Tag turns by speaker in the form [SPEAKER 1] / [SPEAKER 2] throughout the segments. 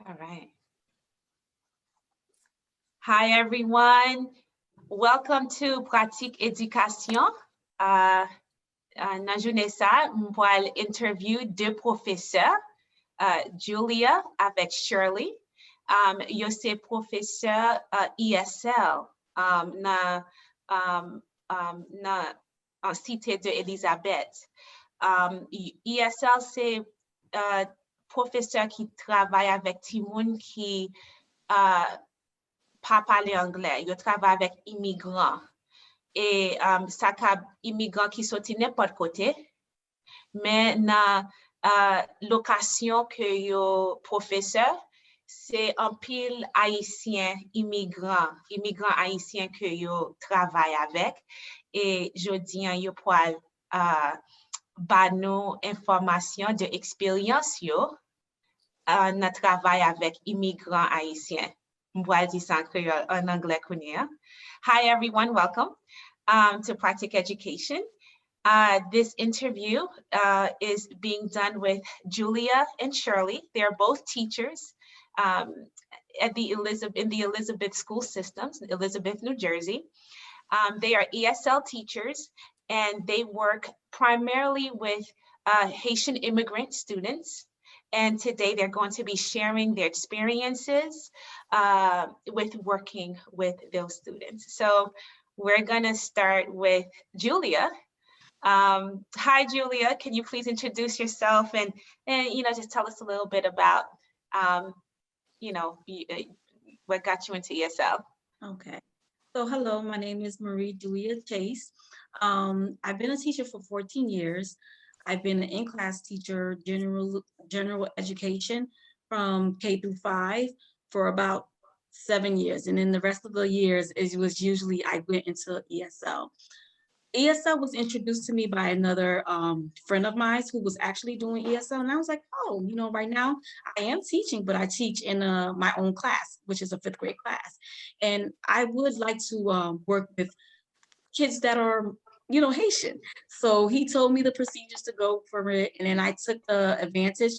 [SPEAKER 1] All right. Hi, everyone. Welcome to Pratique Éducation. Dans journée ça, on va interview deux professeurs, Julia avec Sherly. Yo c'est professeur ESL na en cité de Elizabeth. ESL c'est professeur qui travaille avec Timoun qui pas parler anglais. Yo travaille avec immigrants. Et ça cap immigrants qui sont n'importe côté. Mais na location que yo professeur, c'est un pile haïtien immigrant haïtien que yo travaille avec. Et je dis yo pour ba nous information de expérience yo na travail avec immigrants haïtiens. En anglais. Hi everyone, welcome to Pratique Education. This interview is being done with Julia and Sherly. They're both teachers in the Elizabeth school systems, Elizabeth, New Jersey. They are ESL teachers and they work primarily with Haitian immigrant students. And today they're going to be sharing their experiences with working with those students. So we're gonna start with Julia. Hi, Julia, can you please introduce yourself and just tell us a little bit about, what got you into ESL?
[SPEAKER 2] Okay. So hello, my name is Marie Julia Chase. I've been a teacher for 14 years. I've been an in-class teacher, general education from K through 5 for about 7 years. And then the rest of the years, it was usually I went into ESL. ESL was introduced to me by another friend of mine who was actually doing ESL. And I was like, oh, right now I am teaching, but I teach in my own class, which is a 5th grade class. And I would like to work with kids that are Haitian. So he told me the procedures to go for it. And then I took the advantage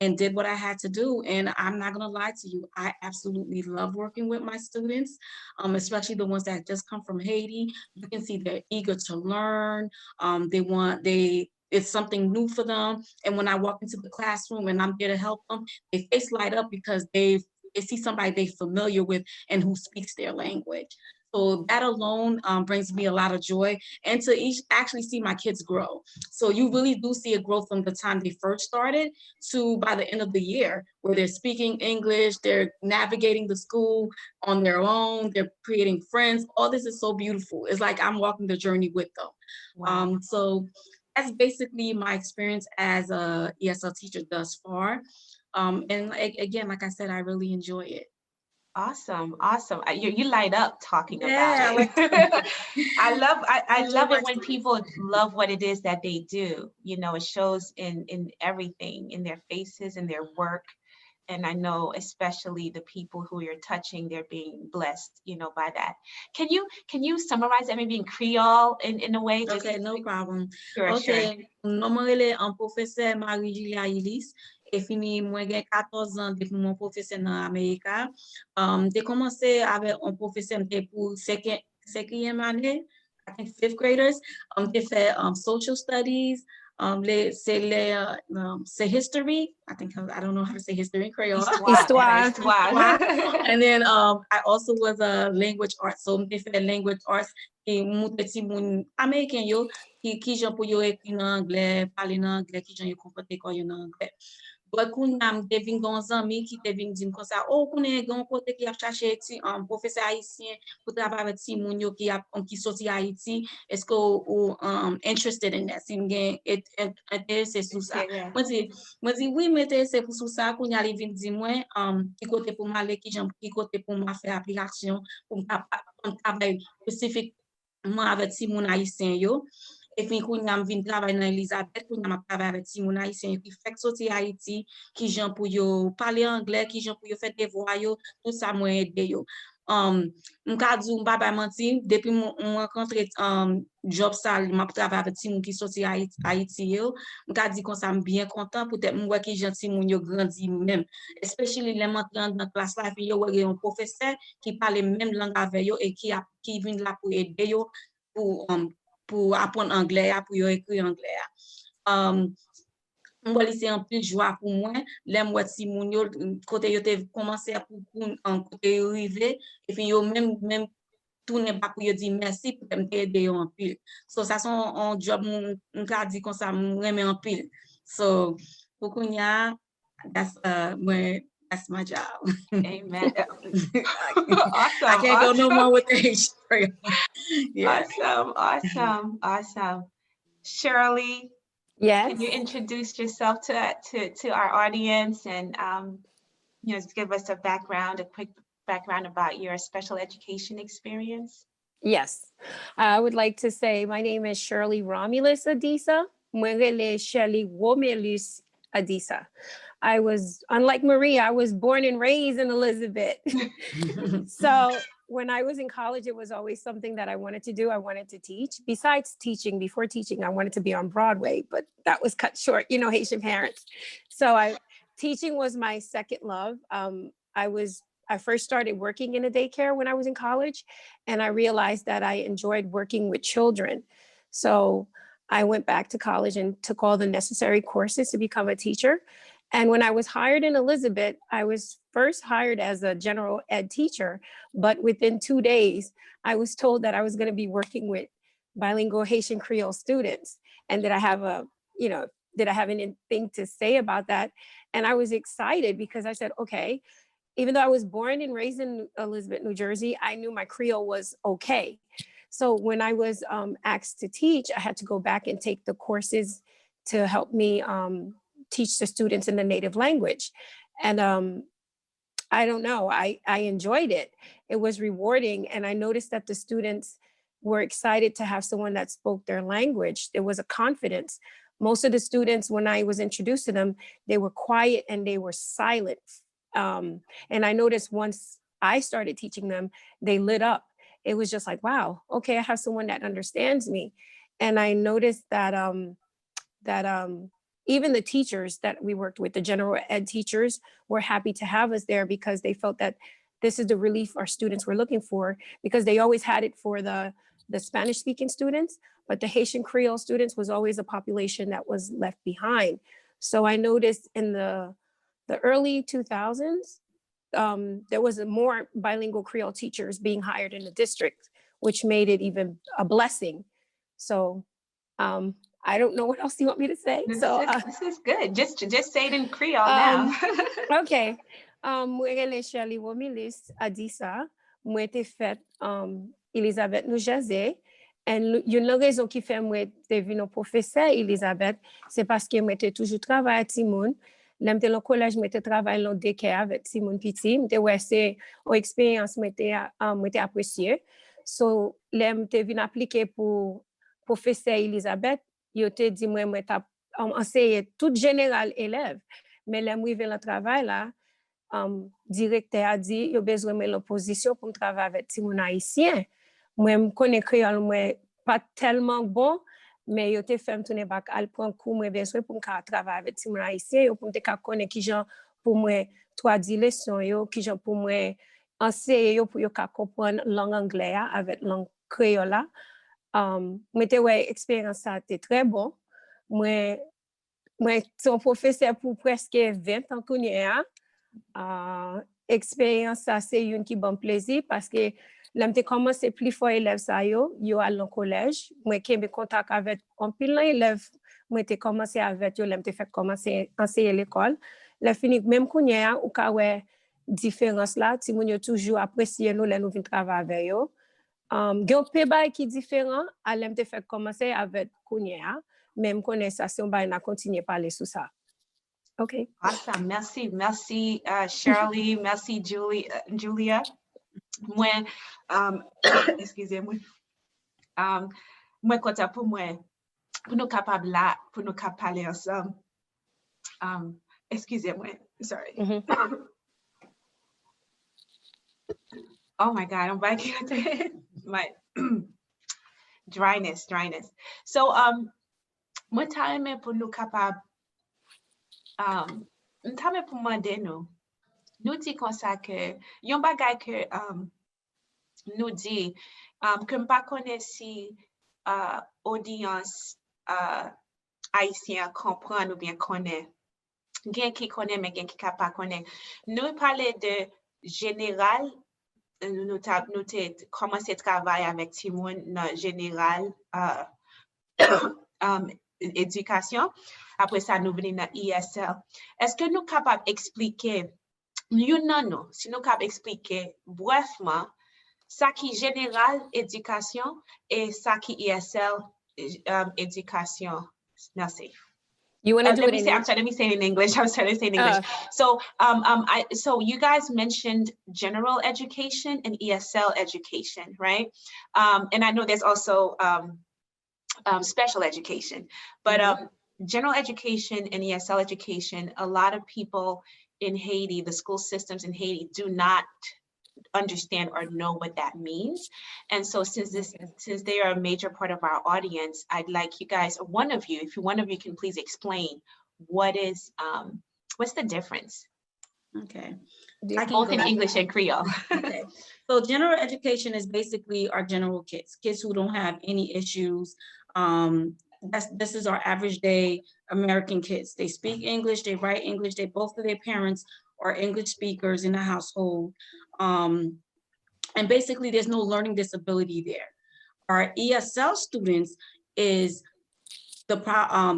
[SPEAKER 2] and did what I had to do. And I'm not gonna lie to you, I absolutely love working with my students, especially the ones that just come from Haiti. You can see they're eager to learn. It's something new for them. And when I walk into the classroom and I'm there to help them, their face light up because they see somebody they're familiar with and who speaks their language. So that alone brings me a lot of joy, and to actually see my kids grow. So you really do see a growth from the time they first started to by the end of the year, where they're speaking English, they're navigating the school on their own, they're creating friends. All this is so beautiful. It's like I'm walking the journey with them. Wow. So that's basically my experience as a ESL teacher thus far. And again, like I said, I really enjoy it.
[SPEAKER 1] Awesome. You light up talking about it. I love it when people love what it is that they do. It shows in everything, in their faces, in their work. And I know especially the people who you're touching, they're being blessed, by that. Can you summarize that maybe in Creole in a way?
[SPEAKER 2] Okay, no problem.
[SPEAKER 1] Sure.
[SPEAKER 2] Normalement, un professeur Marie-Julia Ellis. Et fini, moi, j'ai 14 ans depuis mon professeur dans l'Amérique. J'ai commencé avec un professeur pour 5e année, I think 5th graders. J'ai fait social studies, c'est history. I don't know how to say history in Creole.
[SPEAKER 1] Histoire.
[SPEAKER 2] And then I also was a language arts. So j'ai fait language arts. Et mon petit moun américain yo qui j'en pour yo écrire en anglais, parler en anglais, qui j'en yo comporter quoi yo en anglais. But quand am devin gon zami qui devin dim comme ça, oh connait gon côté qui a cherché un professeur haïtien pour travailler avec ti moun yo qui sorti Haïti, est-ce que ou interested in that, si m'gen intéressé sur ça. Moi dis oui, m'intéressé pour ça, qu'on y arrive vinn di moi qui côté pour m'aller qui côté pour m'a faire application pour travail spécifique moi avec ti moun haïtien yo. Et puis quand on vient travailler dans Elizabeth, quand on travaille avec ti moun haïtien qui fait sortir Haïti, qui gens pour yo parler anglais, qui gens pour yo faire des voix yo, tout ça moi aider yo. M'ka di m'pa pa menti, depuis mon rencontré job ça, m'a travaillé avec ti moun qui sorti Haïti yo, m'ka di kon ça m bien content peut-être m'wè ki gentil moun yo grandi même, especially les m'entendre dans classe là puis yo wè un professeur qui parle même langue avec yo et qui vient là pour aider yo pour apprendre anglais pour yo écrire anglais. Moi, c'est un peu joie pour moi. Les moi si moun yo côté yo te commencé pour en côté arrivé et puis yo même tourner pas pour yo dire merci pour m'aider yo en pile. So ça son un job on ka dit comme ça m'aimer en pile. So pour qu'on y a that's that's my job.
[SPEAKER 1] Amen.
[SPEAKER 2] I
[SPEAKER 1] Awesome.
[SPEAKER 2] can't go no more with the Haitian. Yeah.
[SPEAKER 1] Awesome. Sherly,
[SPEAKER 3] Yes.
[SPEAKER 1] can you introduce yourself to our audience and just give us a quick background about your special education experience?
[SPEAKER 3] Yes. I would like to say my name is Sherly Romulus Adisa. Mwengele Sherly Romulus Adisa. Unlike Maria, I was born and raised in Elizabeth. So when I was in college, it was always something that I wanted to do. I wanted to teach. Besides teaching, before teaching, I wanted to be on Broadway, but that was cut short, Haitian parents. So teaching was my second love. I first started working in a daycare when I was in college, and I realized that I enjoyed working with children. So I went back to college and took all the necessary courses to become a teacher. And when I was hired in Elizabeth, I was first hired as a general ed teacher, but within 2 days, I was told that I was going to be working with bilingual Haitian Creole students, and did I have anything to say about that? And I was excited because I said, okay, even though I was born and raised in Elizabeth, New Jersey, I knew my Creole was okay. So when I was asked to teach, I had to go back and take the courses to help me teach the students in the native language. And I don't know, I enjoyed it. It was rewarding. And I noticed that the students were excited to have someone that spoke their language. There was a confidence. Most of the students, when I was introduced to them, they were quiet and they were silent. And I noticed once I started teaching them, they lit up. It was just like, wow, okay, I have someone that understands me. And I noticed that even the teachers that we worked with, the general ed teachers, were happy to have us there because they felt that this is the relief our students were looking for, because they always had it for the Spanish speaking students, but the Haitian Creole students was always a population that was left behind. So I noticed in the early 2000s, there was more bilingual Creole teachers being hired in the district, which made it even a blessing. So I don't know what else you want me to say.
[SPEAKER 1] This is good. Just say it in Creole now.
[SPEAKER 3] Okay. Mwen Sherly Romulus Adisa, mwen te fet Elizabeth nou jaze. And yon nan rezon ki fe mwen te vin professeur Elizabeth, c'est parce que mwen te toujou travay a Timoun. Lem te lon kolej mwen te travay lon deke avec Timoun Piti. Mwen te wè se o expérience mwen te apresye. So lem te vin aplike pou professeur Elizabeth, yo te di mwen tap enseye tout général élève. Mais lem rive lan travay la, directeur a dit yo bezwen mwen l'opposition pour me travailler avec Timoun haïtien. Moi me connais créole moi pas tellement bon, mais yo te fait me tourner back al prendre cours moi besoin pour me travailler avec Timoun haïtien yo pour me connaître qui gens pour moi traduire leçon yo, qui gens pour moi enseigner yo pour yo comprendre langue anglaise avec langue créole. Moi te ouais expérience ça était très bon. Moi son professeur pour presque 20 ans connais expérience ça c'est une qui bon plaisir parce que là m'te commencé plus fort élève ça yo à l'en collège moi qui me contact avec un pile élève moi t'ai commencé avec yo là m'te fait commencer enseigner l'école là fini même connait ou ka ouais différence là ti moun yo toujours apprécier nous là nous vinn travailler avec yo gen pe bay qui différent à là m'te fait commencer avec connait même connait ça si on va continuer parler sur ça. Okay.
[SPEAKER 1] Awesome. Merci, Sherly. Merci, Julia. Moi, excusez-moi. Moi, content pour moi, pour nous capables là, pour nous parler ensemble. Excusez-moi. Sorry. Oh my God, I'm back here. My dryness. So, moi time pour nous capable, time pour demander nous dit comme ça que, yon bagay que, nous dit, que m'pas connaît si, audience, haïtien comprend ou bien connaît. Gen qui connaît, mais gen qui pas connaît. Nous parler de général, nous commencé travailler avec Timon dans général, éducation. Après ça, nous venons dans ESL. Est-ce que nous sommes capables d'expliquer, non, si nous sommes capables d'expliquer brièvement, ça qui est général éducation et ça qui est ESL éducation? Merci.
[SPEAKER 3] You want to do
[SPEAKER 1] Let
[SPEAKER 3] it
[SPEAKER 1] me
[SPEAKER 3] in
[SPEAKER 1] say, I'm
[SPEAKER 3] English?
[SPEAKER 1] sorry, let me say it in English. I'm sorry to say it in English. So, so you guys mentioned general education and ESL education, right? And I know there's also special education, but general education and ESL education, a lot of people in Haiti, the school systems in Haiti do not understand or know what that means. And so since they are a major part of our audience, I'd like you guys, one of you can please explain what is, what's the difference?
[SPEAKER 2] Okay.
[SPEAKER 1] Both in English and Creole.
[SPEAKER 2] Okay. So general education is basically our general kids who don't have any issues. This is our average day American kids. They speak English, they write English, both of their parents are English speakers in the household. And basically there's no learning disability there. Our ESL students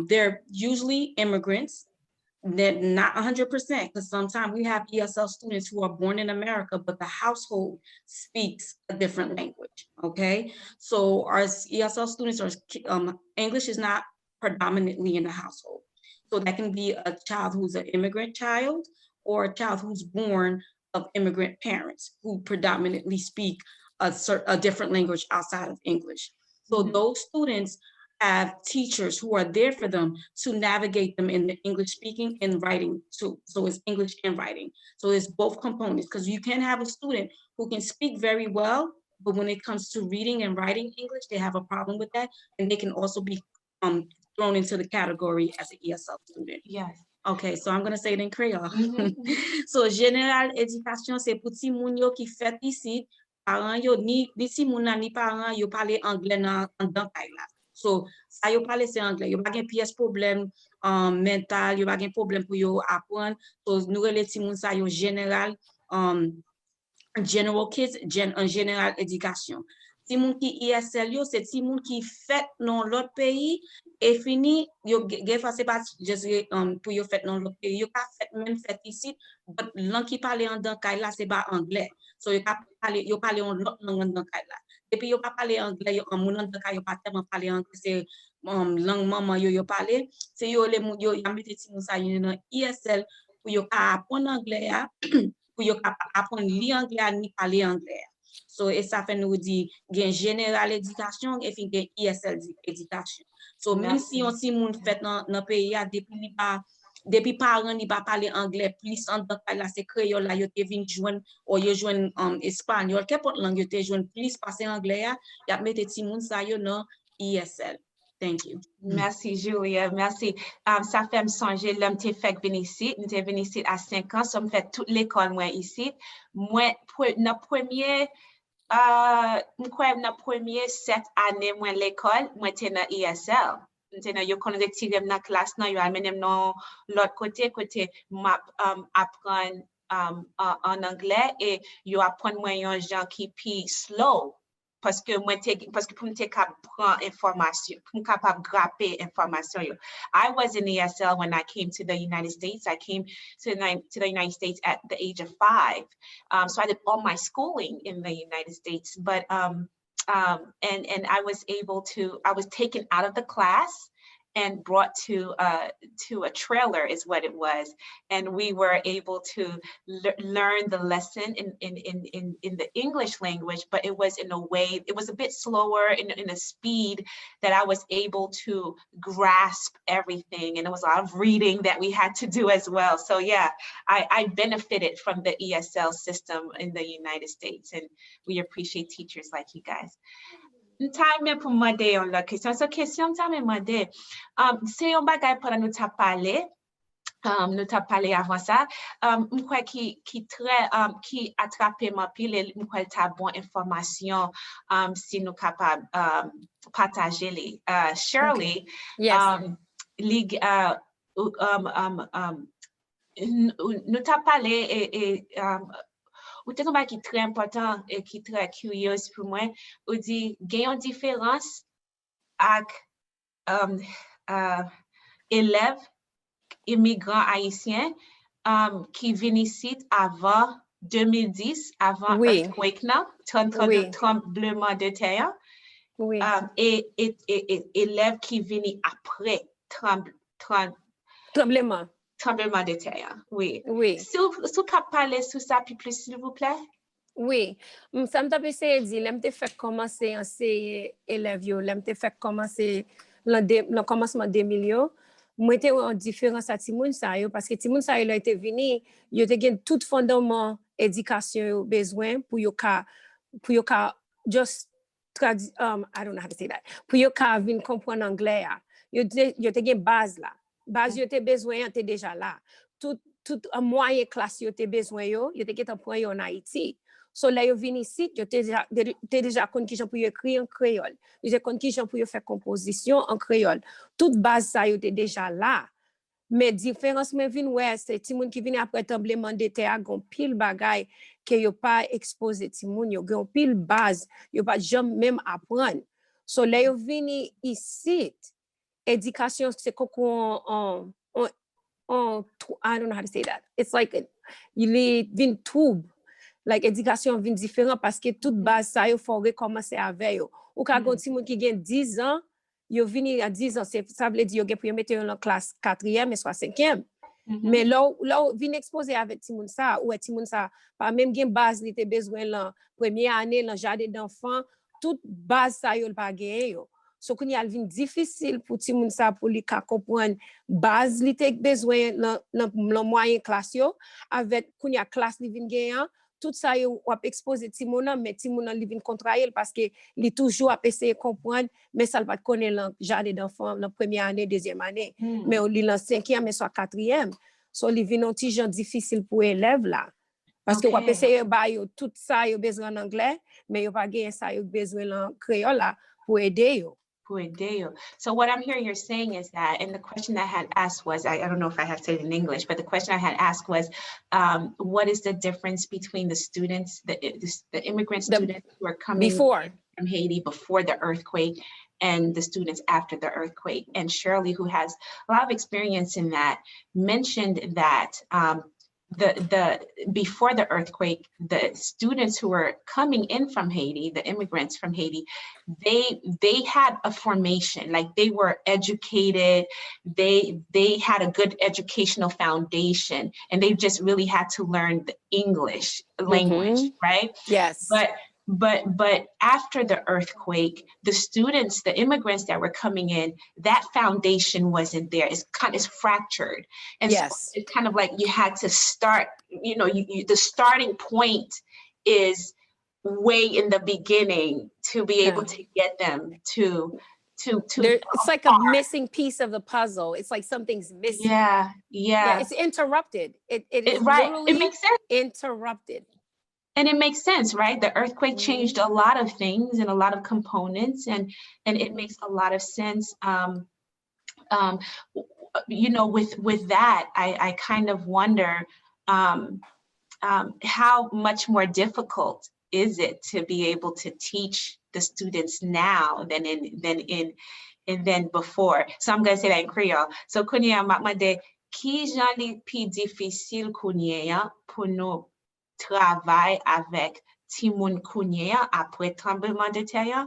[SPEAKER 2] they're usually immigrants. They're not 100%, because sometimes we have ESL students who are born in America, but the household speaks a different language, okay? So our ESL students English is not predominantly in the household. So that can be a child who's an immigrant child or a child who's born of immigrant parents who predominantly speak a different language outside of English. So those students have teachers who are there for them to navigate them in the English speaking and writing too. So it's English and writing. So it's both components, because you can have a student who can speak very well, but when it comes to reading and writing English, they have a problem with that. And they can also be thrown into the category as an ESL student.
[SPEAKER 1] Yes.
[SPEAKER 2] Okay, so I'm gonna say it in Creole. So général éducation, c'est pour ti moun yo qui fait ici, parents yo ni si moun nan ni parents yo parler anglais dans kay la. So, ça yo parle c'est anglais. Yo pas gen pièce problème mental, yo pas gen problème pour yo apprendre. So, nous relè ti moun sa yo general kids, en general éducation. Ti moun ki ESL yo, c'est ti moun ki fait dans l'autre pays et fini yo gen fa c'est pas juste pour yo fait dans l'autre pays. Yo ka fait même fait ici, but langue qui parle en dans kay la c'est pas anglais. So yo parle en l'autre langue dans kay la. Et puis yo pas parler anglais, yo en moun dans kay yo pas tellement parler anglais, c'est langue maman yo parler. C'est yo les yo y a mette ti moun sa yo dans ESL pour yo ka apprendre anglais pour yo ka apprendre lire anglais ni parler anglais. So, et ça fait nous dire gen général éducation et puis gen ESL éducation. So, même si on si moun fait dans pays depuis parents ni pas parler anglais plus en tant que là c'est créole là yo te vinn joindre ou yo joindre espagnol qu'importe langue yo te joindre plus passer anglais y a mettre ti moun sa yo dans ESL. Thank you.
[SPEAKER 1] Merci, Julia. Merci. Ça fait me songer, l'homme t'es fait venir ici. Nous t'es venu ici à 5 ans. Ça me fait toute l'école, moi, ici. Moi, notre premier 7 années, moi, l'école, moi, t'es dans ESL. Yo connais tiré dans classe, yo amené dans l'autre côté, apprendre en anglais et yo apprendre moi un gens qui pi slow. Parce que pour me prendre information, pour me capable grapper information. I was in ESL when I came to the United States. I came to the United States at the age of 5. So I did all my schooling in the United States, but and I was taken out of the class and brought to a trailer is what it was. And we were able to learn the lesson in the English language, but it was in a way, it was a bit slower in a speed that I was able to grasp everything. And it was a lot of reading that we had to do as well. So yeah, I benefited from the ESL system in the United States, and we appreciate teachers like you guys. Time pour moi de la question. So question time moi de. C'est un bagay pendant nous t'a parlé. Nous t'a parlé avant ça. M'kwa qui très qui attrape ma pile, m'kwa t'a bon information si nous capable partager les. Sherly,
[SPEAKER 3] Okay. Yes.
[SPEAKER 1] Nous t'a parlé et ou te tombe qui est très important et qui est très curieux pour moi, ou dit qu'il y a une différence avec élèves immigrants haïtiens qui viennent ici avant 2010, avant
[SPEAKER 3] Oui.
[SPEAKER 1] earthquake, tremblement de terre,
[SPEAKER 3] Oui.
[SPEAKER 1] et élèves qui viennent après
[SPEAKER 3] Tremblement.
[SPEAKER 1] tremblement de terre. Oui.
[SPEAKER 3] Oui.
[SPEAKER 1] Si vous parlez sur ça plus, s'il vous plaît.
[SPEAKER 3] Oui, ça me tape essayer de dire, l'aime te fait commencer enseigner élèves yo, l'aime te fait commencer le commencement 2000 yo, moi te en différence à Timoun sa yo parce que Timoun sa yo été venu, yo te gen tout fondement éducation yo besoin pour yo ka just I don't know how to say that. Pour yo ka vinn comprendre anglais ya. Yo te gen base là. Base yo te besoin te déjà là. Tout un moyen classe yo te besoin yo te get en point yo en Haïti. So là yo vini ici, yo te déjà kon ki jan pou yo écrire en créole. Yo te kon ki jan pou yo faire composition en créole. Toute base ça yo te déjà là. Mais différence men vin ouais, c'est ti moun ki vini après tremblement de terre gon pile bagay que yo pas exposé ti moun yo gon pile base, yo pas jamais même apprendre. So là yo vini ici, éducation c'est qu'on I don't know how to say that. It's like il vin tube. Like éducation vin différent parce que toute base ça yo faut recommencer avec yo. Ou ka gon ti moun ki gen 10 ans, yo vini à 10 ans, ça veut dire yo gen pour mettre en classe 4e et soit 5e. Mais là vin exposé avec ti moun ça ou ti moun ça pas même gen base li te besoin la première année dans jardin d'enfant, toute base ça yo pas gen yo. So qu'on y a vin difficile pour ti moun ça pour li ka comprendre base li te besoin dans moyen classe yo avec qu'on y a classe li vin gen tout ça yo a exposé ti moun mais ti moun li vin contraire parce que li toujours a essayer comprendre mais ça pas connaît le jardin d'enfant la première année deuxième année mais li la 5e mais soit 4e so li vin un petit genre difficile pour élève là parce que on a essayer ba yo tout ça yo besoin en anglais mais yo pas gain ça yo besoin en créole là pour aider yo.
[SPEAKER 1] So what I'm hearing you're saying is that, and the question I had asked was, I don't know if I have said it in English, but the question I had asked was, what is the difference between the students, the immigrant students who are coming from Haiti before the earthquake and the students after the earthquake? And Sherly, who has a lot of experience in that, mentioned that the before the earthquake, the students who were coming in from Haiti, the immigrants from Haiti, they had a formation, like they were educated, they had a good educational foundation, and they just really had to learn the English language, right?
[SPEAKER 3] Yes.
[SPEAKER 1] But after the earthquake, the students, the immigrants that were coming in, that foundation wasn't there. It's fractured. And so it's kind of like you had to start, the starting point is way in the beginning to be able to get them to
[SPEAKER 3] it's like a missing piece of the puzzle. It's like something's missing.
[SPEAKER 1] Yeah.
[SPEAKER 3] It's interrupted. It is literally
[SPEAKER 1] it makes sense.
[SPEAKER 3] Interrupted.
[SPEAKER 1] And it makes sense, right? The earthquake changed a lot of things and a lot of components, and it makes a lot of sense. With that, I kind of wonder how much more difficult is it to be able to teach the students now than before. So I'm going to say that in Creole. So Kounia Makmade, ki jan li pi difficile Kounia pour nous travail avec Timoun Kounia après tremblement de terre?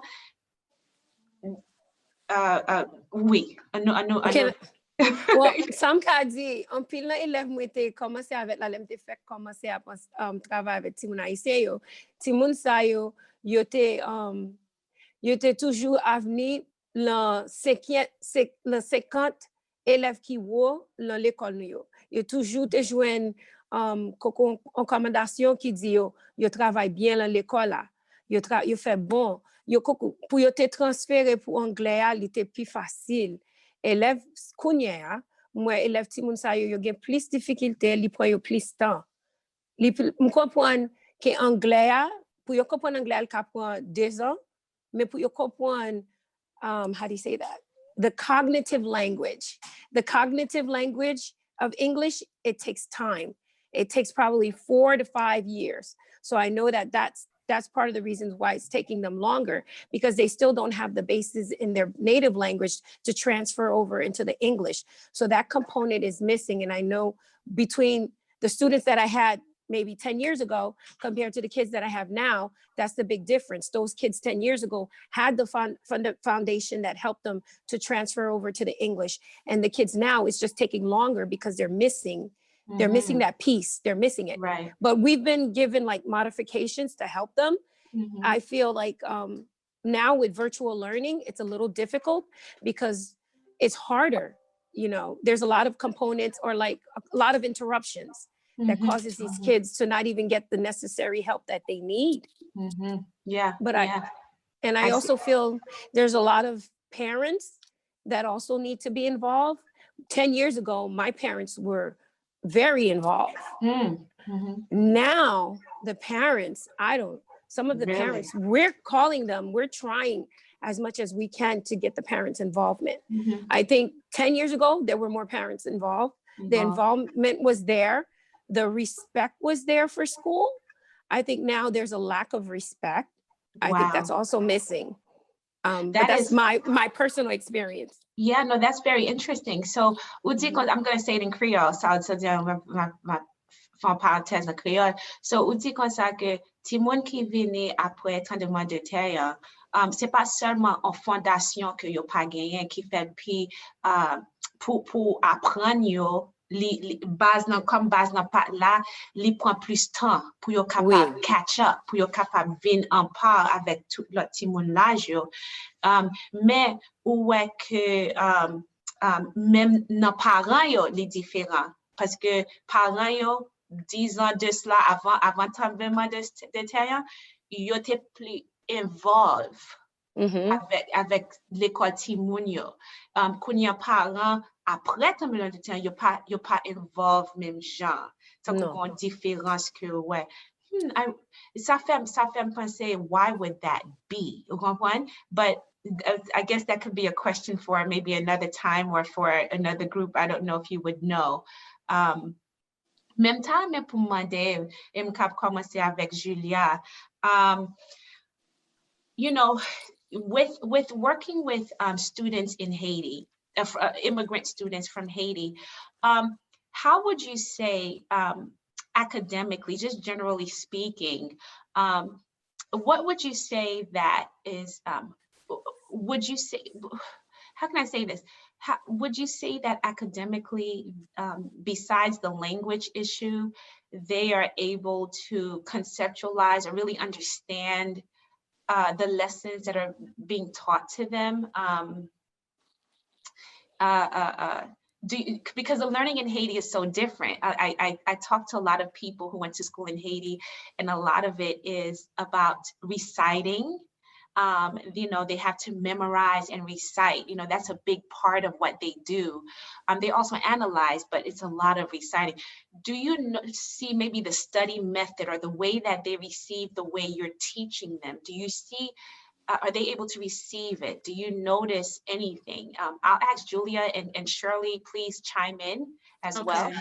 [SPEAKER 1] Oui,
[SPEAKER 3] Okay. Well, some ka di, an pil nan élève mwen te komanse avèk la lem te fèk komanse a travay avèk ti moun haisyen yo. Ti moun sa yo, yo te toujou avni lan 50 élève ki wo lan l'école nou yo. Yo toujou te jwen rekomandasyon ki di yo travay bien lan l'école la. Yo fè bon. Pou yo te transféré pour anglais a, li te pi fasil. Élève kounye a, mwen élève ti moun sa yo gen plus difficulté, li pren yo plus temps. M kompren ke anglais a, pou yo kompren anglais al ka pren 2 ans, mais pour you comprendre, how do you say that? The cognitive language of English, it takes time. It takes probably 4 to 5 years. So I know that's part of the reasons why it's taking them longer, because they still don't have the basis in their native language to transfer over into the English. So that component is missing. And I know between the students that I had maybe 10 years ago compared to the kids that I have now, that's the big difference. Those kids 10 years ago had the foundation that helped them to transfer over to the English. And the kids now, it's just taking longer because they're missing that piece. They're missing it.
[SPEAKER 1] Right.
[SPEAKER 3] But we've been given like modifications to help them. I feel like now with virtual learning, it's a little difficult because it's harder. You know, there's a lot of components or like a lot of interruptions that causes these kids to not even get the necessary help that they need.
[SPEAKER 1] Yeah.
[SPEAKER 3] But
[SPEAKER 1] I
[SPEAKER 3] also feel there's a lot of parents that also need to be involved. 10 years ago, my parents were very involved. Now the parents, some of the parents, we're calling them, we're trying as much as we can to get the parents' involvement. I think 10 years ago, there were more parents involved. The involvement was there. The respect was there for school. I think now there's a lack of respect. I think that's also missing. But that's my personal experience.
[SPEAKER 1] Yeah, no, that's very interesting. So, I'm going to say it in Creole. So, ma parenthèse en créole. So, ou dit comme ça que ti moun ki vini après tremblement de terre, c'est pas seulement en fondation que yo pa genyen qui fait puis pour apprendre yo base nan pat la, li prend plus temps pour yo capable catch up, pour yo capable vin en part avec tout l'autre ti moun l'âge yo. Mais ouais que même nan parents yo li différent parce que parents yo 10 ans de cela avant tremblement de terre, yo te plus involved avec l'école ti moun yo. Kounya parents après tremblement de terre, yo pas involved même genre. Ça qu'on différence que ouais. Ça fait me penser, why would that be? You comprends? But I guess that could be a question for maybe another time or for another group. I don't know if you would know. Même temps, mais pour demander, et me commencer avec Julia. You know, with working with students in Haiti, immigrant students from Haiti, how would you say academically, just generally speaking, what would you say that is, would you say, how can I say this? Would you say that academically, besides the language issue, they are able to conceptualize or really understand the lessons that are being taught to them? Because the learning in Haiti is so different. I talked to a lot of people who went to school in Haiti, and a lot of it is about reciting. You know, they have to memorize and recite. You know, that's a big part of what they do. They also analyze, but it's a lot of reciting. Do you see maybe the study method or the way that they receive the way you're teaching them? Do you see, are they able to receive it? Do you notice anything? I'll ask Julia and Sherly, please chime in as well.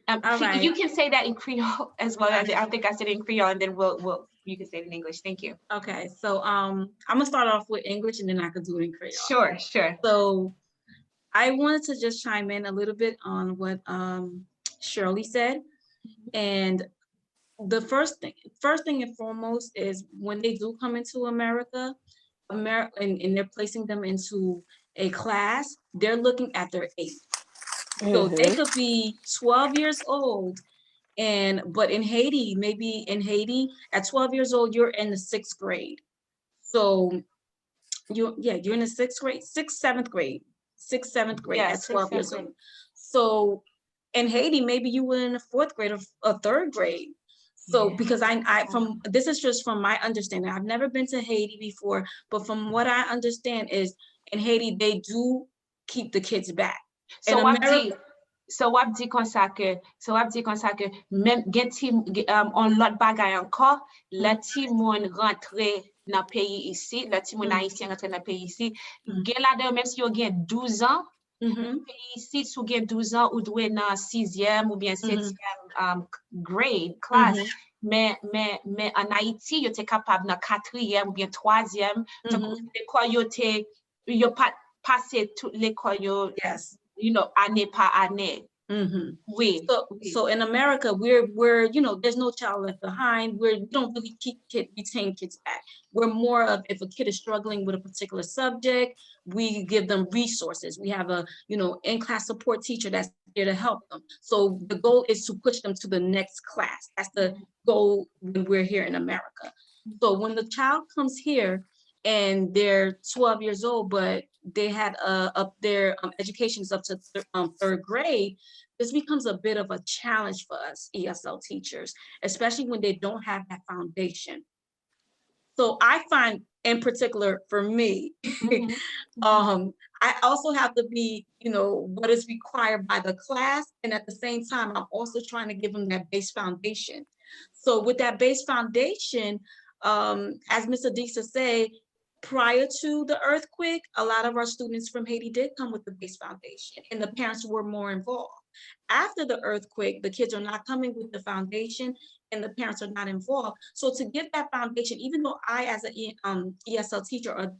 [SPEAKER 1] Right. You can say that in Creole as well. I think I said it in Creole, and then you can say it in English. Thank you.
[SPEAKER 2] Okay, so I'm gonna start off with English, and then I can do it in Creole.
[SPEAKER 1] Sure.
[SPEAKER 2] So I wanted to just chime in a little bit on what Sherly said, and the first thing and foremost is when they do come into America, and they're placing them into a class, they're looking at their 8th. So they
[SPEAKER 3] Mhm.
[SPEAKER 2] could be 12 years old, but in Haiti, maybe in Haiti, at 12 years old, you're in the 6th grade. So you're in the 6th grade, 6th, 7th grade, 6th, 7th grade
[SPEAKER 1] Yeah,
[SPEAKER 2] at 12
[SPEAKER 1] 6th,
[SPEAKER 2] years
[SPEAKER 1] 7th
[SPEAKER 2] old.
[SPEAKER 1] grade.
[SPEAKER 2] So in Haiti, maybe you were in the 4th grade or a 3rd grade. So
[SPEAKER 1] Yeah.
[SPEAKER 2] because I from this is just from my understanding. I've never been to Haiti before, but from what I understand is in Haiti, they do keep the kids back. In
[SPEAKER 1] So
[SPEAKER 2] America,
[SPEAKER 1] wap di kon sa ke, men gen ti on lot bagay anko, le ti moun rentre nan peyi isi, le ti moun Haitien rentre nan peyi isi, gen la de même si yo gen 12 ans, peyi isi sou gen 12 ans ou dwe nan 6e ou bien 7e grade, class. Mais en Haïti, yo te capable dans 4e ou bien 3e, l'école yo pas passé toute l'école yo,
[SPEAKER 2] yes.
[SPEAKER 1] année par année. Oui.
[SPEAKER 2] So in America, we're there's no child left behind. We don't really retain kids back. We're more of, if a kid is struggling with a particular subject, we give them resources. We have a in-class support teacher that's here to help them. So the goal is to push them to the next class. That's the goal when we're here in America. So when the child comes here and they're 12 years old, but they had up their education is up to 3rd grade, this becomes a bit of a challenge for us ESL teachers, especially when they don't have that foundation. So I find, in particular for me, I also have to be, what is required by the class. And at the same time, I'm also trying to give them that base foundation. So with that base foundation, as Ms. Adisa said, prior to the earthquake, a lot of our students from Haiti did come with the base foundation and the parents were more involved. After the earthquake, the kids are not coming with the foundation and the parents are not involved. So to give that foundation, even though I, as an ESL teacher,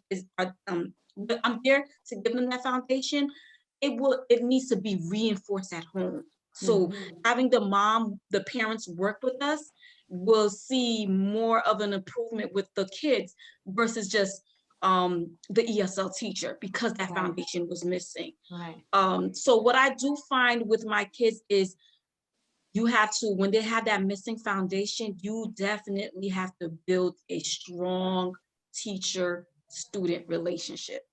[SPEAKER 2] I'm there to give them that foundation, it needs to be reinforced at home. So having the parents work with us, will see more of an improvement with the kids versus just the ESL teacher, because that foundation was missing.
[SPEAKER 1] Right.
[SPEAKER 2] So what I do find with my kids is you have to, when they have that missing foundation, you definitely have to build a strong teacher-student relationship.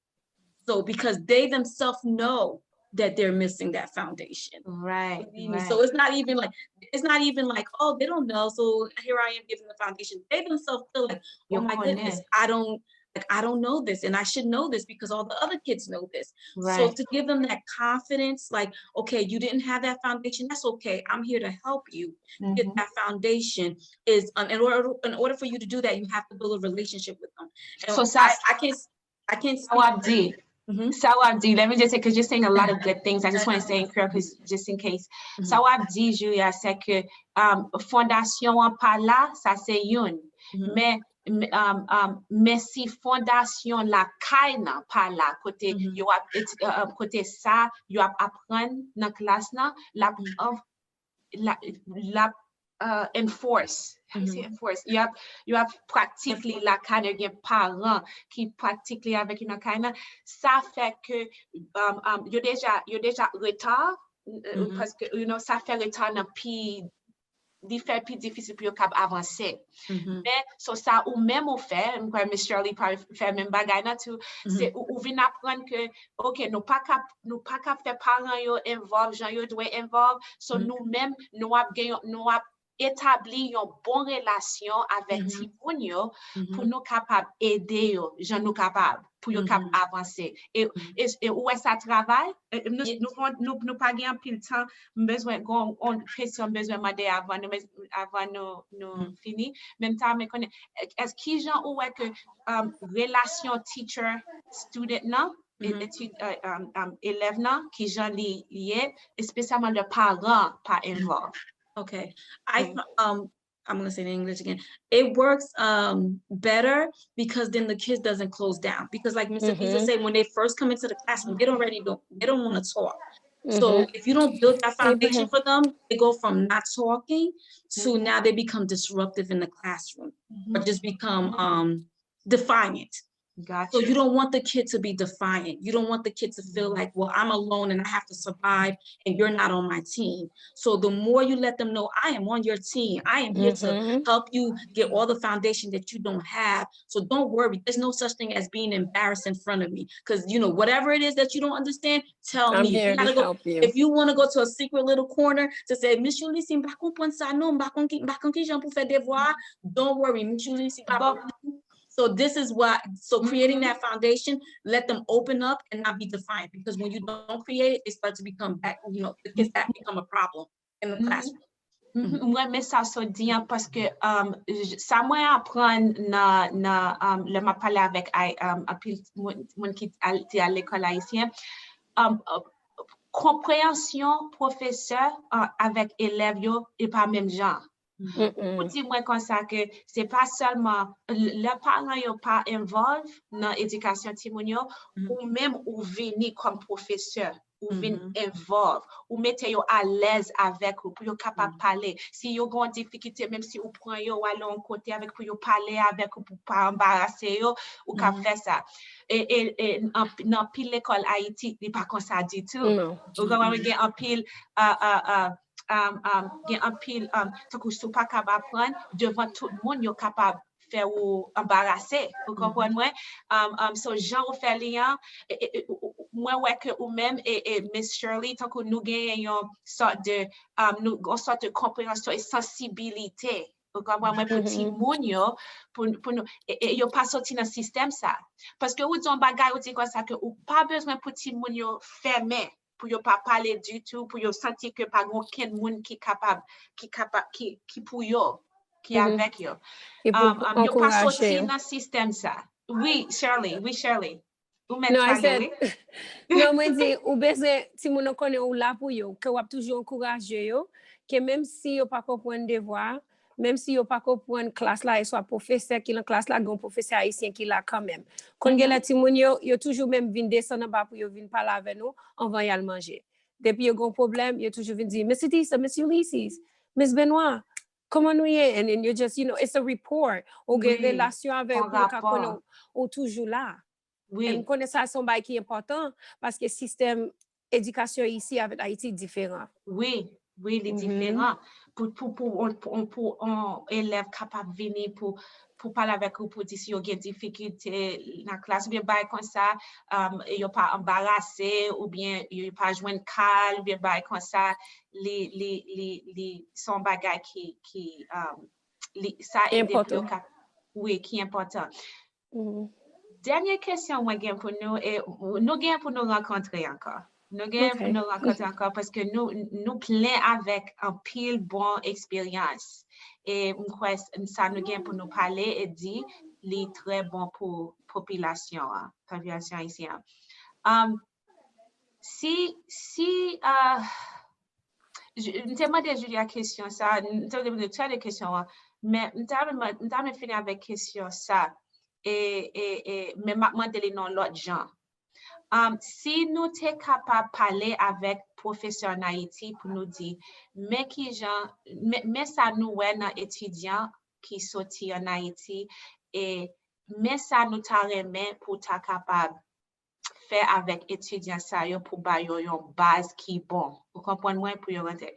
[SPEAKER 2] So because they themselves know that they're missing that foundation.
[SPEAKER 1] Right.
[SPEAKER 2] So it's not even like, oh, they don't know, so here I am giving the foundation. They themselves feel like, oh my goodness, I don't know this, and I should know this because all the other kids know this.
[SPEAKER 1] Right.
[SPEAKER 2] So to give them that confidence, like, okay, you didn't have that foundation, that's okay. I'm here to help you get that foundation. Is in order for you to do that, you have to build a relationship with them. And
[SPEAKER 1] So
[SPEAKER 2] I can't speak.
[SPEAKER 1] Sawabdi, let me just say, because you're saying a lot of good things. I just want to say in Creole, because just in case. Sawabdi, Julia, c'est que fondation en par là, ça c'est une. Mais si fondation la kaina par là, côté yo côté ça, yo apprendre dans classe là, la enforce. Enforce. You have practically la kind of parents qui pratiquent avec une kind. Ça fait que yo déjà retard parce que ça fait retard dans puis fait plus difficile pour cap avancer. Mais so ça ou même au fait, moi Miss Sherly fait même bagay là tout, c'est ou vinn apprendre que OK, nous pas cap faire parents yo involve, gens yo doit involve, so nous même nous établir une bonne relation avec ti moun yo pour nous capable aider yo, gens nous capable pour yo cap avancer. Et où est ça travail? Nous pas gain pile temps, besoin on question besoin demander avant nous fini. Même temps me connaît est-ce qui gens où est que relation teacher student non élève non qui gens lié spécialement le parent pas involved.
[SPEAKER 2] Okay, I'm gonna say it in English again. It works better because then the kids doesn't close down. Because like Mr. Adisa said, when they first come into the classroom, they don't want to talk. So if you don't build that foundation for them, they go from not talking to now they become disruptive in the classroom or just become defiant.
[SPEAKER 1] Gotcha.
[SPEAKER 2] So you don't want the kid to be defiant. You don't want the kid to feel like, well, I'm alone and I have to survive and you're not on my team. So the more you let them know, I am on your team. I am here to help you get all the foundation that you don't have. So don't worry. There's no such thing as being embarrassed in front of me. Because, you know, whatever it is that you don't understand, tell
[SPEAKER 3] I'm
[SPEAKER 2] me.
[SPEAKER 3] here to help you.
[SPEAKER 2] If you want to go to a secret little corner to say, Miss Sherly, si m'pa kompren sa non, m'pa kon ki jan pou fè devoir, don't worry. Miss Sherly, si m'pa So this is what, so creating that foundation, let them open up and not be defiant, because when you don't create it, it starts to become back, you know, it gets that become a problem in the classroom.
[SPEAKER 1] Mwen men sa so diyan paske sa mwen apren le ma pale avek apil moun ki te al l'ekol haisyen, compréhension professeur avec élève yo e pa même genre. Ou di mwen kon sa ke se pa seulement le parent yo pa involve dans éducation ti moun yo, ou même ou vini comme professeur, ou vini involve, ou mette yo à l'aise avec ou pour yo capable parler. Si yo gon difficulté, même si ou prend yo aller en côté avec pour yo parler avec ou pour pas embarrasser yo, ou ka fait ça. Et dans pile l'école Haïti, il pas comme ça du tout. Ou quand gen en pile gen en pile tant que sou pas capable prendre devant tout le monde yo capable faire ou embarrasser, vous comprenez moi? So Jean ou fait lien moi ouais que ou même et Miss Sherly tant que nous gagnons sorte de sorte de compréhension et sensibilité. Vous comprenez moi pour ti moun yo pour nous et yo pas sorti dans système ça parce que ou dit on bagay ou dit comme ça que ou pas besoin pour ti moun yo fermer pour yo pas parler du tout, pour yo sentir que pas aucun monde qui capable qui pour yo qui avec yo. Yo pas sorti dans système ça. Oui, Sherly. Ou met Sherly.
[SPEAKER 3] Non, moi dis ou besoin si moun connaît ou là pour yo, que ou toujours encourager yo, que même si yo pas comprendre devoir, même si yo pas comprendre classe là et soit professeur qui dans classe là gon professeur haïtien qui là quand même quand gen la ti moun yo toujours même vinn descendre en bas pour yo vinn parler avec nous on va y aller manger depuis yo gon problème yo toujours vinn dire Miss Adisa, Miss Ulysses, Miss Benoit, comment nous y and then you just, you know, it's a rapport ou gen relation avec ou toujours là. Et me connais ça son bail qui est important parce que système éducation ici avec Haïti différent.
[SPEAKER 1] Oui, il est différent. Pour un élève capable de venir pour parler avec vous, pour dire si il y a des difficultés dans la classe, ou bien comme ça, il n'y a pas embarrassé, ou bien il n'y a pas joué calme, ou bien comme ça, son bagage qui ça est important. Oui, qui est important. Dernière question, moi, pour nous, et nous gagnons pour nous rencontrer encore. Nous gagnons pour nous rencontrer encore parce que nous plein avec un pile bon expérience. Et ça nous gagne pour nous parler et dire les très bon pour population haïtienne. Si je te demande Julia question ça, je te demande toutes les questions, mais je t'ai fini avec question ça. Et mais maintenant de non l'autre genre. Si nous sommes capables de parler avec professeur en Haïti pour nous dire mais ça nous est un étudiant qui sorti en Haïti et mais ça nous t'arrête pour ta capable faire avec étudiants ça pour ba yo une base qui bon. Vous comprenez moi pour yo rentrer.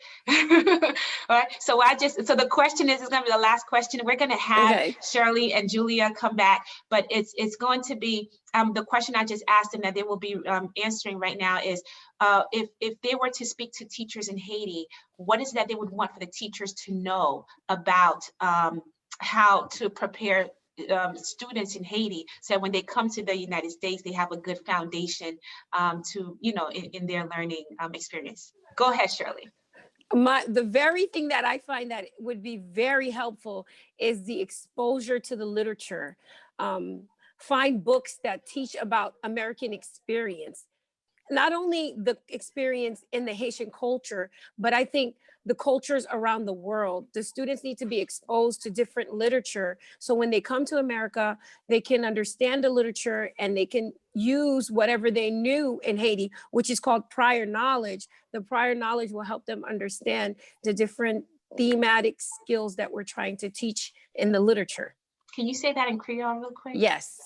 [SPEAKER 1] All right. So so the question is going to be the last question. We're going to have Sherly and Julia come back, but it's going to be the question I just asked them that they will be answering right now is if they were to speak to teachers in Haiti, what is that they would want for the teachers to know about how to prepare students in Haiti, so when they come to the United States, they have a good foundation to, you know, in their learning experience. Go ahead, Sherly.
[SPEAKER 3] The very thing that I find that would be very helpful is the exposure to the literature. Find books that teach about American experience. Not only the experience in the Haitian culture, but I think the cultures around the world. The students need to be exposed to different literature. So when they come to America, they can understand the literature and they can use whatever they knew in Haiti, which is called prior knowledge. The prior knowledge will help them understand the different thematic skills that we're trying to teach in the literature.
[SPEAKER 1] Can you say that in Creole real quick?
[SPEAKER 3] Yes.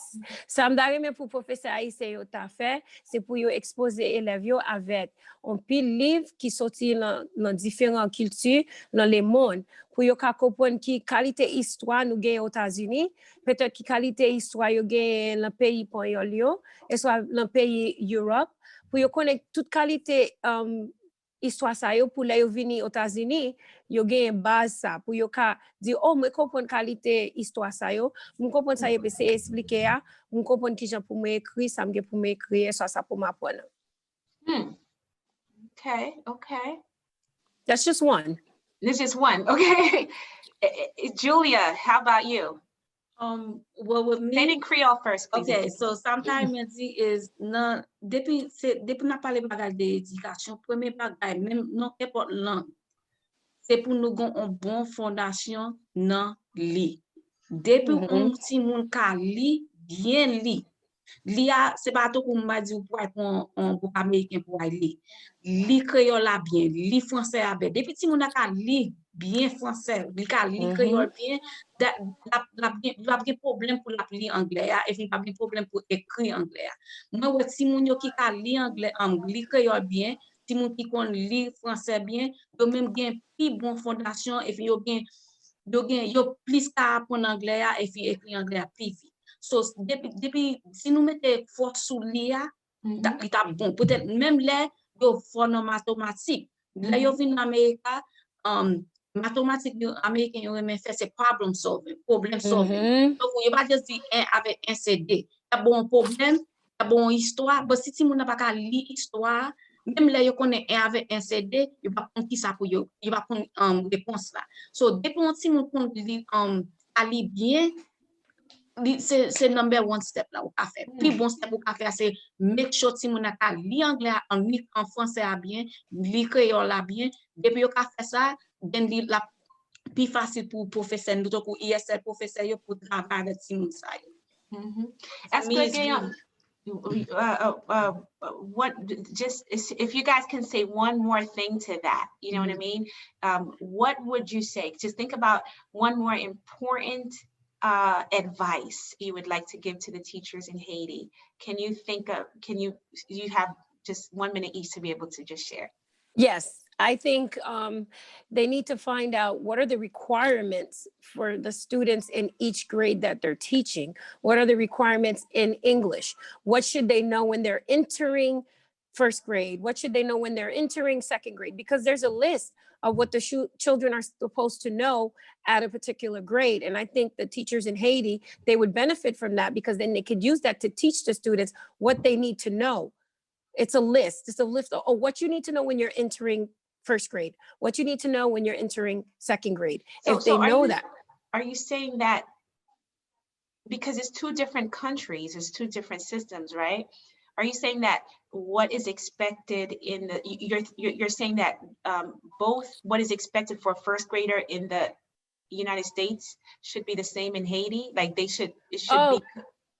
[SPEAKER 3] Ça m'da reme pour professeur haïtien yo ta fait, c'est pour yo exposer élèves yo avec un pile livre qui sorti dans différentes cultures dans le monde pour yo ka comprendre qui qualité histoire nous gagne aux États-Unis, peut-être qui qualité histoire yo gagne dans pays pognol yo, et soit dans pays Europe, pour yo connaître toute qualité histoire ça yo pour les yo venir aux États-Unis, yo gagne base ça pour yo ka dire oh me comprendre qualité histoire ça yo, me comprendre ça yo peut expliquer ya, me comprendre qui j'en pour m'écrire, ça me pour m'écrire, ça pour m'apprendre.
[SPEAKER 1] Okay, okay.
[SPEAKER 3] That's just one.
[SPEAKER 1] This is one. Okay. Julia, how about you?
[SPEAKER 2] Well, with me,
[SPEAKER 1] Say it in Creole first, please.
[SPEAKER 2] okay, so sometimes is non depuis n'a parlé bagage d'éducation, premier bagage même non n'importe langue, c'est pour nous gon une bonne fondation nan li. Depuis on ti moun ka li bien li. Li a c'est pas tout comme m'a dit pour américain pour li. Li créole la bien, li français a bien. Depuis ti moun ka li bien français, li ka li créole bien, la bien problème pour l'appeler anglais et puis pas bien problème pour écrire anglais. Moi ouais si moun yo ki ka li anglais li créole bien, si moun ki kon li français bien, yo même gen plus bon fondation et puis yo plus ka apprendre anglais et puis écrire anglais plus vite. So depuis si nous mettons force sur l'IA, il ta bon peut-être même là yo fort en mathématiques. Là yo vinn en Amérique, mathématiques américain yo même fait c'est problem solving. Donc yo pas juste dire avec un CD. T'as bon problème, t'as bon histoire, mais si tu n'a pas qu'à lire histoire, même là yo connaît avec un CD, il va prendre qui ça pour yo, il va prendre réponse là. So dépend si mon compte à lire bien, c'est number one step là au café. Plus bon step au café c'est make sure si mon a li anglais en français à bien, li créole à bien, depuis yo ka fait ça, then li la plus facile pour professeur nous donc ESL professeur yo pour travailler avec si mon ça.
[SPEAKER 1] Est-ce que what just if you guys can say one more thing to that, you know what I mean? What would you say? Just think about one more important advice you would like to give to the teachers in Haiti. Can you you have just 1 minute each to be able to just share?
[SPEAKER 3] Yes, I think they need to find out what are the requirements for the students in each grade that they're teaching. What are the requirements in English? What should they know when they're entering first grade? What should they know when they're entering second grade? Because there's a list of what the children are supposed to know at a particular grade. And I think the teachers in Haiti, they would benefit from that because then they could use that to teach the students what they need to know. It's a list. It's a list of what you need to know when you're entering first grade, what you need to know when you're entering second grade. If they know that.
[SPEAKER 1] Are you saying that because it's two different countries, it's two different systems, right? Are you saying that what is expected in the, you're saying that both what is expected for a first grader in the United States should be the same in Haiti? Like it should be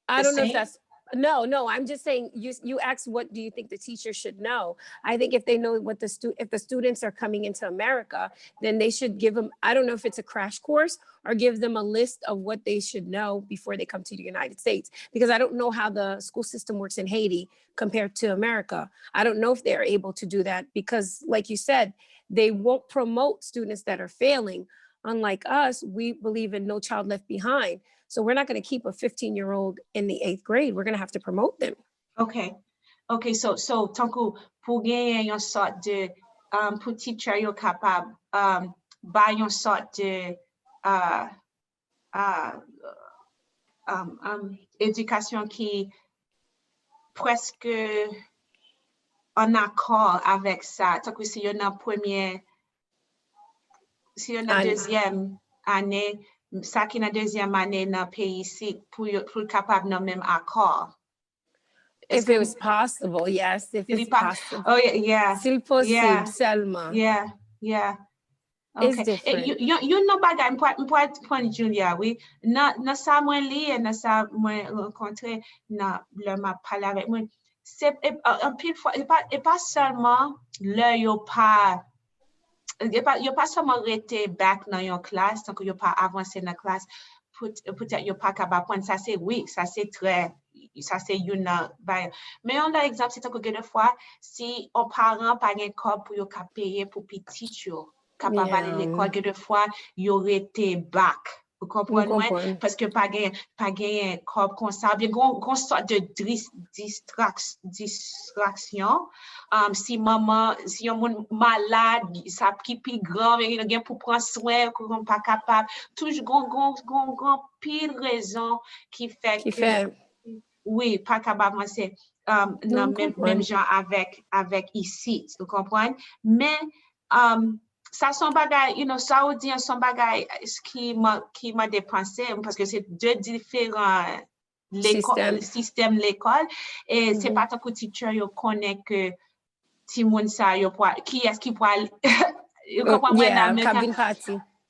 [SPEAKER 3] I don't know if that's, no, I'm just saying you asked what do you think the teacher should know. I think if they know what if the students are coming into America, then they should give them, I don't know if it's a crash course or give them a list of what they should know before they come to the United States, because I don't know how the school system works in Haiti compared to America. I don't know if they're able to do that because like you said, they won't promote students that are failing. Unlike us, we believe in No Child Left Behind. So we're not going to keep a 15-year-old in the 8th grade. We're going to have to promote them.
[SPEAKER 1] Okay, so tankou pou gen yon sort de pou teacher yo kapab ba yon sort de éducation qui presque en accord avec ça. Tankou si yon nan premier, si yon nan deuxième année, ça qui na deuxième année dans pays ici pour capable dans même accord.
[SPEAKER 3] If it was possible, yes. If it's possible.
[SPEAKER 1] Oh yeah.
[SPEAKER 3] S'il possible, seulement.
[SPEAKER 1] Yeah.
[SPEAKER 3] Okay.
[SPEAKER 1] It's
[SPEAKER 3] different.
[SPEAKER 1] You know bagay m'point Julia, oui. Na sa mwen li et na sa mwen rencontré na le m'a parlé avec moi. C'est un pile fois et pas seulement le yo pas seulement rete back dans yon classe, tant que yo pas avancé dans classe peut-être yo pas capable prendre ça c'est oui, ça c'est une mais on a exemple c'est que de fois si un parent pas un corps pour yo payer pour petit yo capable aller à l'école de fois y aurait été bac. Vous comprenez moi parce que pas gain corps comme ça bien gon sorte de distraction si maman si un malade ça qui plus grand mais il pour prendre soin qu'on pas capable toujours gon pile raison qui fait oui pas capable c'est même genre avec ici vous comprenez mais ça son bagay, saoudien son bagay qui m'a dépensé parce que c'est deux différents systèmes l'école et c'est pas tant que teacher yo connaît que Timoun sa yo qui est-ce qui pourrait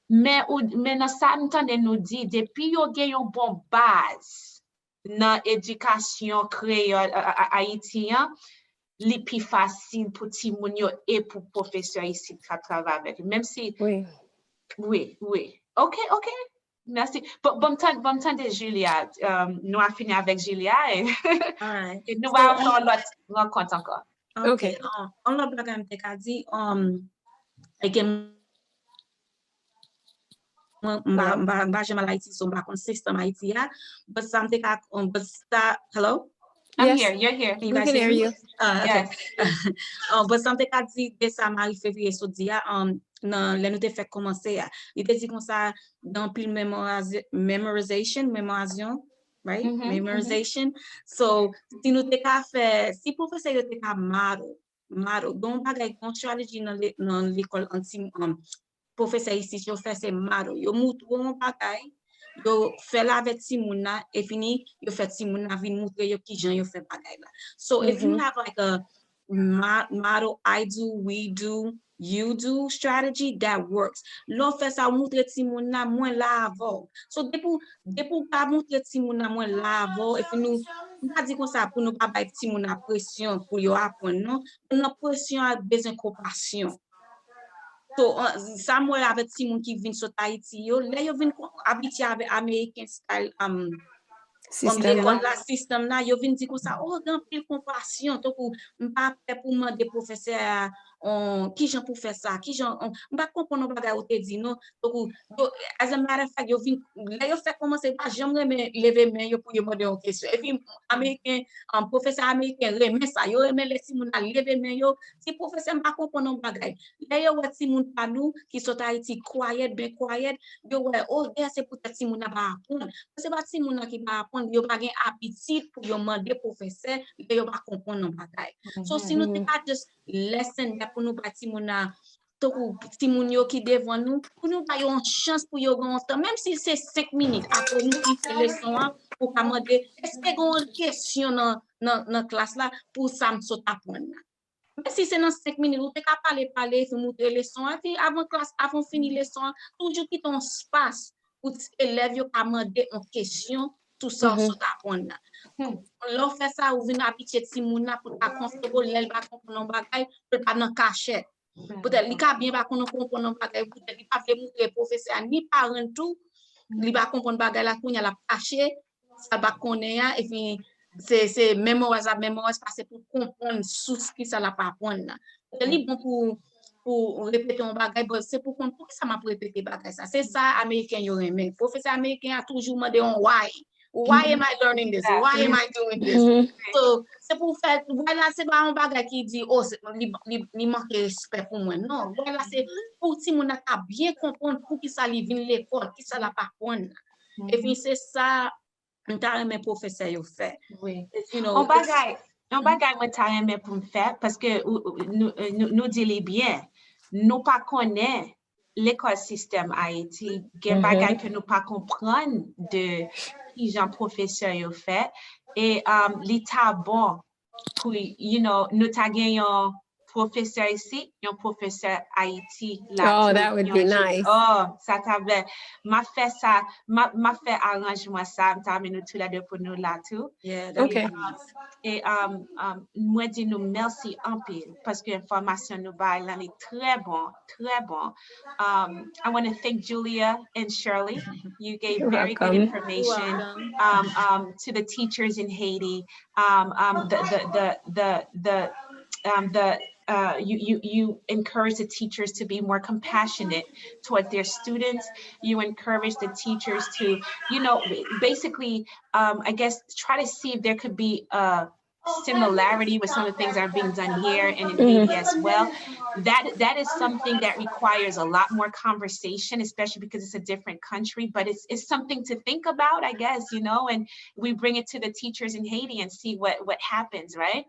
[SPEAKER 1] mais dans ça nous dit depuis yo gen yon bon base dans éducation créole haïtien les plus facile pour Timoun et pour professeur ici qui travaille avec même si oui ok merci bon temps de Julia nous avons fini avec Julia et, et nous allons faire l'autre rencontre encore
[SPEAKER 2] ok on l'a blague me ka di again mba jamais Haiti so mba kon system Haiti ya but something but that hello
[SPEAKER 1] I'm here. You're here.
[SPEAKER 3] We can hear you.
[SPEAKER 2] Okay. But something I did this en février so dia nan le nou te fait commencer il te dit comme ça dans pile memorization right memorization so si nou te ka fait si professeur yo te ka maro don bagay kon strategy nan l'école anti professeur ici yo fait c'est maro yo moutou on bagay yo fait la avec Simona et fini yo fait Simona vin montrer yo qui jan yo fait bagay la so if you have like a model I do we do you do strategy that works l'on fait ça montrer Simona moins la avant so depuis pas montrer Simona moins la avant et puis nous pas dit comme ça pour nous pas mettre Simona pression pour yo apprendre non notre pression a besoin de compassion. So, ça moi avec Simon qui vient sur Haïti, yo, là yo vient habitué avec American style système là, yo vient dire comme ça, oh, grand pile compassion, donc m'pas pour demander professeur qui j'en pour faire ça, qui j'en m'pas comprendre bagay ou te dit non. Donc as a matter of fact, yo vient là yo fait commencer pas jamais lever main yo pour demander une question. Et puis américain professeur américain remet ça, yo remet les Simon à lever main yo, si professeur m'pas comprendre bagay. Là yo ouais Simon pas nous qui sont Haïti quiet, bien quiet, yo ouais oh, c'est peut-être Simon n'a pas apprendre. C'est pas Simon qui va apprendre, yo pas gain appétit pour yo demander professeur, yo pas comprendre bagay. So si nous pas just lesson pour nous bâtir mon si moun yo qui devant nous pour nous pas une chance pour yo gon temps même si c'est 5 minutes après nous qui fait leçon pour demander est-ce que gon question dans classe là pour ça me saute apprendre même si c'est dans 5 minutes ou t'es capable parler pour montrer leçon et puis avant classe avant finir leçon toujours quitte un espace pour élève yo demander une question tout ça saute apprendre l'on fait ça ou vient habituer si moun là pour pas confortable l'elle va comprendre bagay pour pas dans cachette peut-être li ka bien pas comprendre bagay peut-être il pas veut montrer professeur ni parent tout li pas comprendre bagay la kounya la caché ça va connaître et puis c'est mémoire passer pour comprendre sous qui ça la pas apprendre là li bon pour répéter un bagay c'est pour comprendre pourquoi ça m'a répéter bagay ça c'est ça américain yo aimé professeur américain a toujours demandé on why am I learning this? Why am I doing this? So, c'est pour faire, voilà, c'est pas un bagage qui dit, oh, il manque de respect pour moi. Non, voilà, c'est pour si mon a bien comprendre pour qui ça lui vient l'école, qui ça la pas prendre. Et puis, c'est ça, mes professeurs ont fait.
[SPEAKER 1] Oui. Un bagage, moi, t'as aimé pour me faire, parce que nous disons bien, nous pas connaissons l'école système Haïti, il y a des bagages que nous pas comprendre de qui Jean professeur yo fait et l'état bon pour nous t'a gagné professeur ici, un professeur Haïti.
[SPEAKER 3] Oh, that would be nice.
[SPEAKER 1] Oh, ça t'avait, m'a fait ça, m'a fait arrangement ça, m'a mis nous tous les deux pour nous là tout.
[SPEAKER 2] Yeah,
[SPEAKER 3] Okay.
[SPEAKER 1] Et moi dis nous merci en pile parce que l'information nous va là est très bon, très bon. I want to thank Julia and Sherly. You gave
[SPEAKER 3] You're
[SPEAKER 1] very good
[SPEAKER 3] welcome.
[SPEAKER 1] information to the teachers in Haiti. You encourage the teachers to be more compassionate toward their students. You encourage the teachers to, you know, basically, I guess, try to see if there could be a similarity with some of the things that are being done here and in Haiti as well. That is something that requires a lot more conversation, especially because it's a different country, but it's something to think about, I guess, you know, and we bring it to the teachers in Haiti and see what happens, right?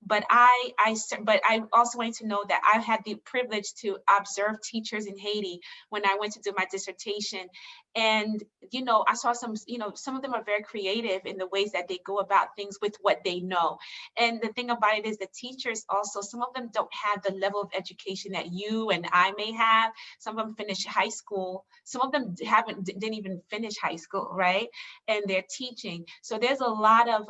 [SPEAKER 1] But I also wanted to know that I had the privilege to observe teachers in Haiti when I went to do my dissertation. And, you know, I saw some, you know, some of them are very creative in the ways that they go about things with what they know. And the thing about it is the teachers also, some of them don't have the level of education that you and I may have. Some of them finished high school. Some of them didn't even finish high school, right? And they're teaching. So there's a lot of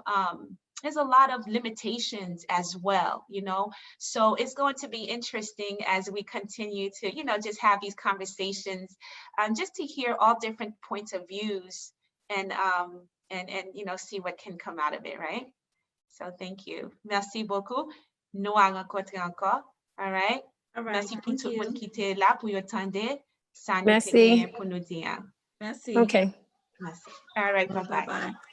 [SPEAKER 1] limitations as well, you know? So it's going to be interesting as we continue to, you know, just have these conversations, just to hear all different points of views and you know, see what can come out of it, right? So thank you. Merci beaucoup. Nous à rencontrer encore. All right.
[SPEAKER 2] All right.
[SPEAKER 1] Merci pour
[SPEAKER 2] Thank
[SPEAKER 1] tout le
[SPEAKER 2] you.
[SPEAKER 1] monde qui était là pour attendre. Ça nous
[SPEAKER 3] Merci.
[SPEAKER 1] pour nous dire.
[SPEAKER 2] Merci.
[SPEAKER 3] Okay.
[SPEAKER 1] Merci. All right. Bye-bye.
[SPEAKER 2] Bye-bye.